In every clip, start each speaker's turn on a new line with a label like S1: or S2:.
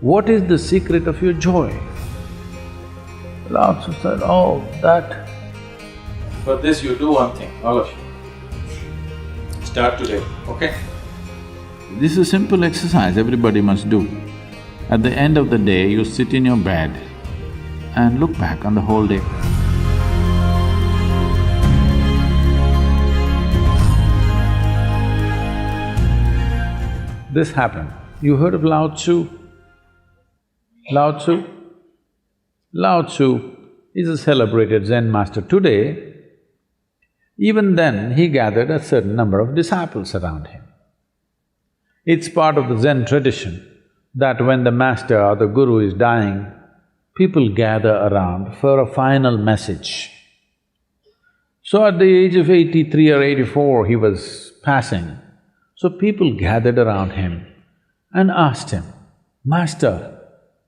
S1: What is the secret of your joy? Lao Tzu said, oh, that…
S2: For this you do one thing, all of you. Start today, okay?
S1: This is a simple exercise everybody must do. At the end of the day, you sit in your bed and look back on the whole day. This happened. You heard of Lao Tzu? Lao Tzu? Lao Tzu is a celebrated Zen master today. Even then, he gathered a certain number of disciples around him. It's part of the Zen tradition that when the master or the guru is dying, people gather around for a final message. So at the age of 83 or 84, he was passing. So people gathered around him and asked him, Master,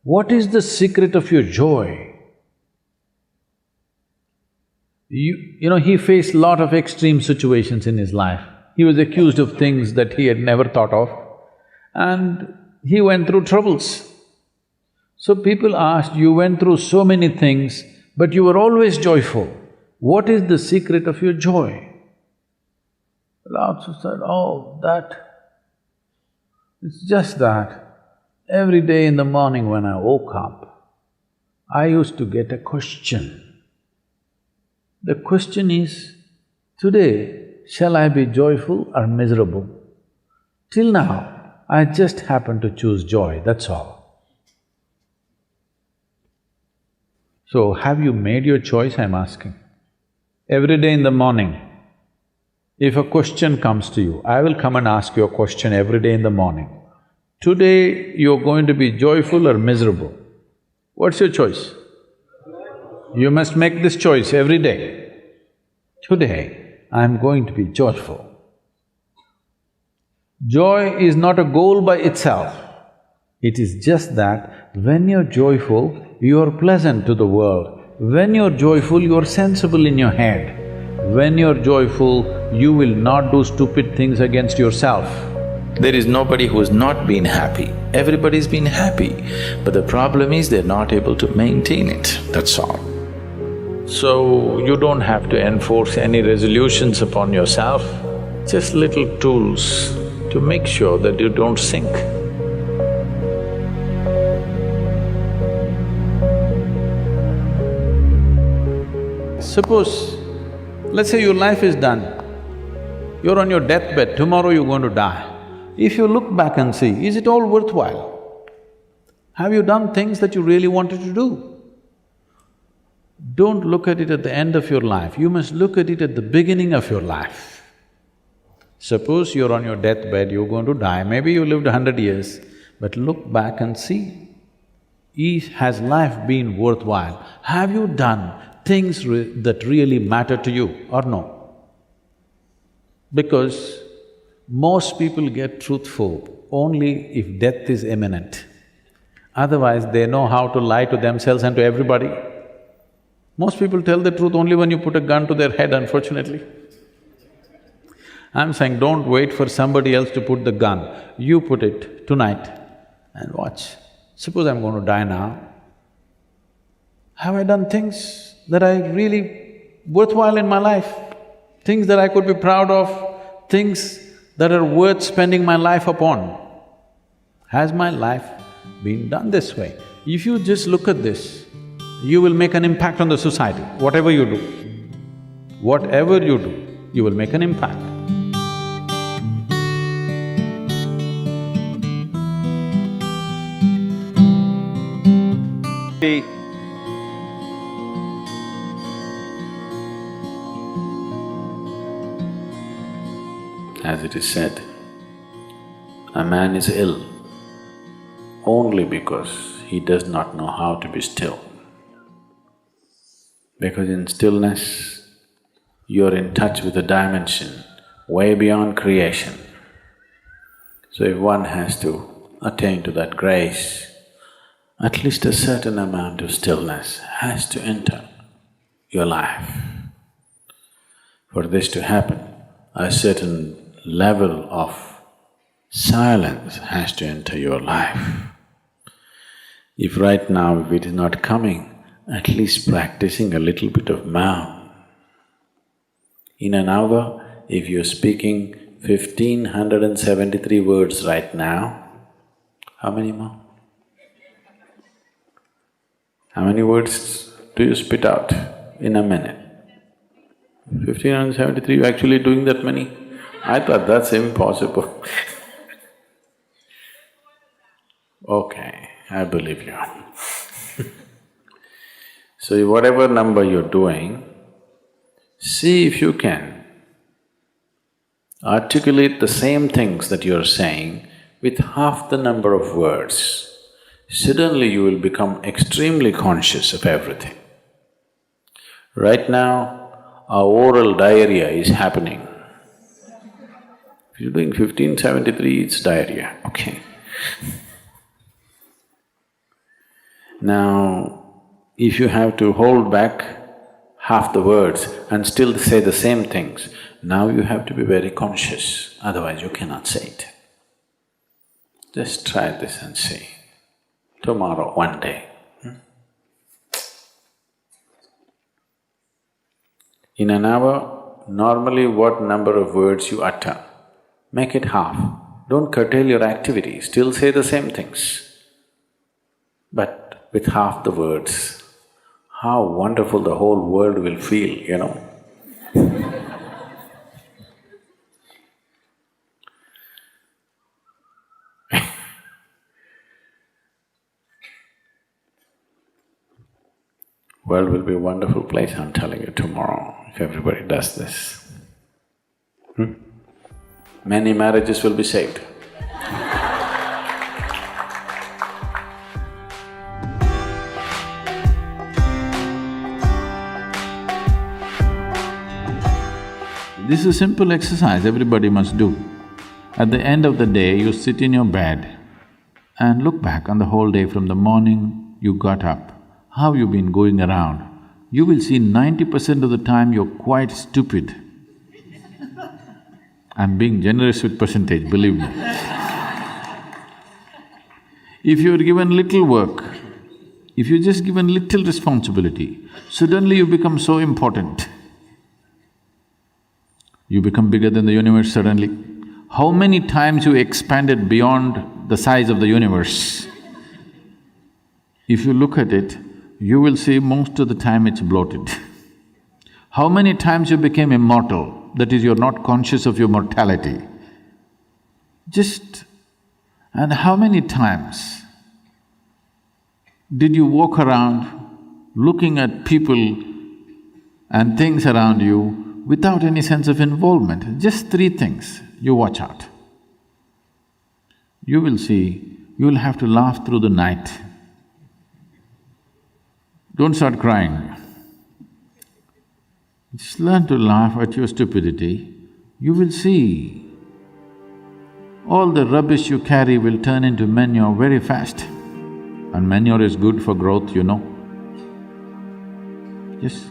S1: what is the secret of your joy? You know, he faced lot of extreme situations in his life. He was accused of things that he had never thought of, and he went through troubles. So people asked, you went through so many things, but you were always joyful. What is the secret of your joy? Lao Tzu said, oh, it's just that every day in the morning when I woke up, I used to get a question. The question is, today, shall I be joyful or miserable? Till now, I just happened to choose joy, that's all. So, have you made your choice, I'm asking? Every day in the morning, if a question comes to you, I will come and ask you a question every day in the morning. Today, you're going to be joyful or miserable. What's your choice? You must make this choice every day. Today, I'm going to be joyful. Joy is not a goal by itself. It is just that when you're joyful, you're pleasant to the world. When you're joyful, you're sensible in your head. When you're joyful, you will not do stupid things against yourself.
S2: There is nobody who's not been happy. Everybody's been happy, but the problem is they're not able to maintain it, that's all.
S1: So, you don't have to enforce any resolutions upon yourself, just little tools to make sure that you don't sink. Suppose, let's say your life is done, you're on your deathbed, tomorrow you're going to die. If you look back and see, is it all worthwhile? Have you done things that you really wanted to do? Don't look at it at the end of your life, you must look at it at the beginning of your life. Suppose you're on your deathbed, you're going to die, maybe you lived 100 years, but look back and see, has life been worthwhile? Have you done things that really matter to you or no? Because most people get truthful only if death is imminent. Otherwise, they know how to lie to themselves and to everybody. Most people tell the truth only when you put a gun to their head, unfortunately. I'm saying don't wait for somebody else to put the gun, you put it tonight and watch. Suppose I'm going to die now. Have I done things that are really worthwhile in my life? Things that I could be proud of, things that are worth spending my life upon? Has my life been done this way? If you just look at this, you will make an impact on the society, whatever you do. Whatever you do, you will make an impact.
S2: As it is said, a man is ill only because he does not know how to be still. Because in stillness, you're in touch with a dimension way beyond creation. So if one has to attain to that grace, at least a certain amount of stillness has to enter your life. For this to happen, a certain level of silence has to enter your life. If right now, if it is not coming, at least practicing a little bit of mouth. In an hour, if you're speaking 1573 words right now, how many more? How many words do you spit out in a minute? 1573, you're actually doing that many? I thought that's impossible. Okay, I believe you. So whatever number you're doing, see if you can articulate the same things that you're saying with half the number of words. Suddenly you will become extremely conscious of everything. Right now, our oral diarrhea is happening. If you're doing 1573, it's diarrhea, okay. Now, if you have to hold back half the words and still say the same things, now you have to be very conscious, otherwise you cannot say it. Just try this and see. Tomorrow, one day. In an hour, normally what number of words you utter, make it half. Don't curtail your activity, still say the same things, but with half the words. How wonderful the whole world will feel, you know. World will be a wonderful place, I'm telling you, tomorrow, if everybody does this. Many marriages will be saved.
S1: This is a simple exercise everybody must do. At the end of the day, you sit in your bed and look back on the whole day from the morning you got up, how you've been going around. You will see 90% of the time you're quite stupid. I'm being generous with percentage, believe me. If you're given little work, if you're just given little responsibility, suddenly you become so important. You become bigger than the universe suddenly. How many times you expanded beyond the size of the universe? If you look at it, you will see most of the time it's bloated. How many times you became immortal, that is, you're not conscious of your mortality. And how many times did you walk around looking at people and things around you without any sense of involvement? Just 3 things, you watch out. You will see, you will have to laugh through the night. Don't start crying. Just learn to laugh at your stupidity. You will see all the rubbish you carry will turn into manure very fast. And manure is good for growth, you know. Yes.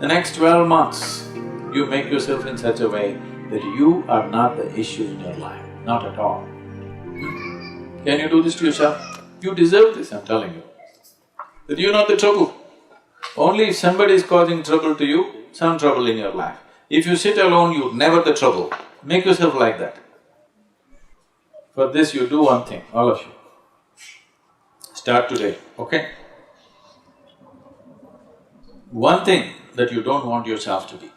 S1: The next 12 months, you make yourself in such a way that you are not the issue in your life, not at all. Can you do this to yourself? You deserve this, I'm telling you. That you're not the trouble. Only if somebody is causing trouble to you, some trouble in your life. If you sit alone, you're never the trouble. Make yourself like that. For this, you do one thing, all of you. Start today, okay? One thing that you don't want yourself to be.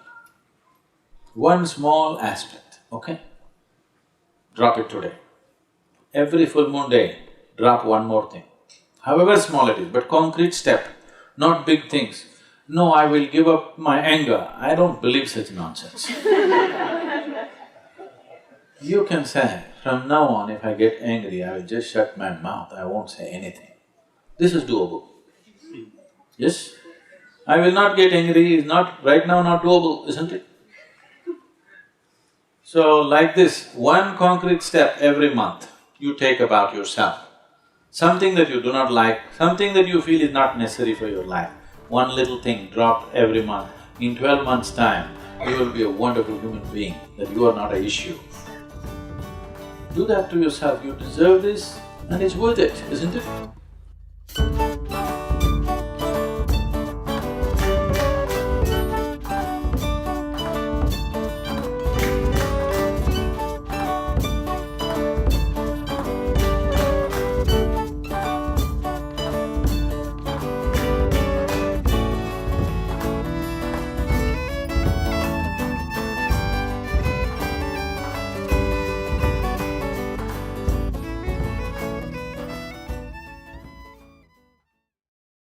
S1: One small aspect, okay? Drop it today. Every full moon day, drop one more thing. However small it is, but concrete step, not big things. No, I will give up my anger. I don't believe such nonsense. You can say, from now on if I get angry, I will just shut my mouth, I won't say anything. This is doable. Yes? I will not get angry is not… right now not doable, isn't it? So like this, one concrete step every month you take about yourself. Something that you do not like, something that you feel is not necessary for your life, one little thing dropped every month. In 12 months' time, you will be a wonderful human being, that you are not an issue. Do that to yourself, you deserve this and it's worth it, isn't it?